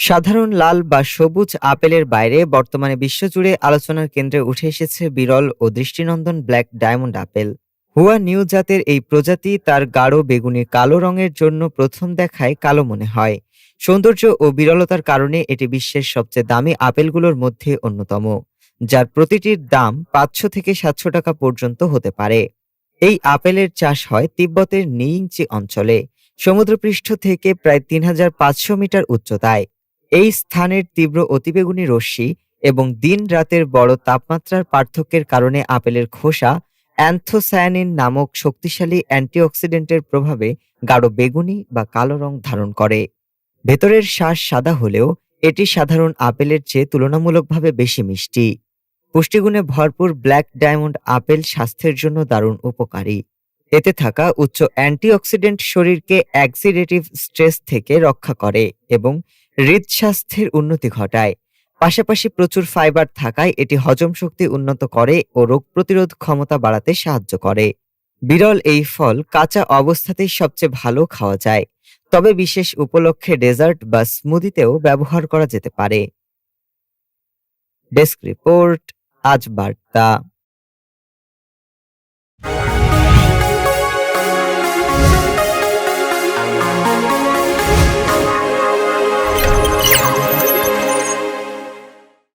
সাধারণ লাল বা সবুজ আপেলের বাইরে বর্তমানে বিশ্বজুড়ে আলোচনার কেন্দ্রে উঠে এসেছে বিরল ও দৃষ্টিনন্দন ব্ল্যাক ডায়মন্ড আপেল। হুয়া নিউ জাতের এই প্রজাতি তার গাঢ় বেগুনি কালো রঙের জন্য প্রথম দেখায় কালো মনে হয়। সৌন্দর্য ও বিরলতার কারণে এটি বিশ্বের সবচেয়ে দামি আপেলগুলোর মধ্যে অন্যতম, যার প্রতিটির দাম 500 থেকে 700 টাকা পর্যন্ত হতে পারে। এই আপেলের চাষ হয় তিব্বতের নিইংচি অঞ্চলে, সমুদ্রপৃষ্ঠ থেকে প্রায় 3500 মিটার উচ্চতায়। এই স্থানের তীব্র অতিবেগুনি রশ্মি এবং দিন রাতের বড় তাপমাত্রার পার্থক্যের কারণে আপেলের খোসা অ্যান্থোসায়ানিন নামক শক্তিশালী অ্যান্টিঅক্সিডেন্টের প্রভাবে গাঢ় বেগুনি বা কালো রং ধারণ করে। ভেতরের শ্বাস সাদা হলেও এটি সাধারণ আপেলের চেয়ে তুলনামূলকভাবে বেশি মিষ্টি। পুষ্টিগুণে ভরপুর ব্ল্যাক ডায়মন্ড আপেল স্বাস্থ্যের জন্য দারুণ উপকারী। এতে থাকা উচ্চ অ্যান্টিঅক্সিডেন্ট শরীরকে অক্সিডেটিভ স্ট্রেস থেকে রক্ষা করে এবং হৃদস্বাস্থ্যের উন্নতি ঘটায়। পাশাপাশি প্রচুর ফাইবার থাকায় এটি হজম শক্তি উন্নত করে ও রোগ প্রতিরোধ ক্ষমতা বাড়াতে সাহায্য করে। বিরল এই ফল কাঁচা অবস্থাতেই সবচেয়ে ভালো খাওয়া যায়, তবে বিশেষ উপলক্ষে ডেজার্ট বা স্মুদিতেও ব্যবহার করা যেতে পারে। ডেস্ক রিপোর্ট, আজ বার্তা।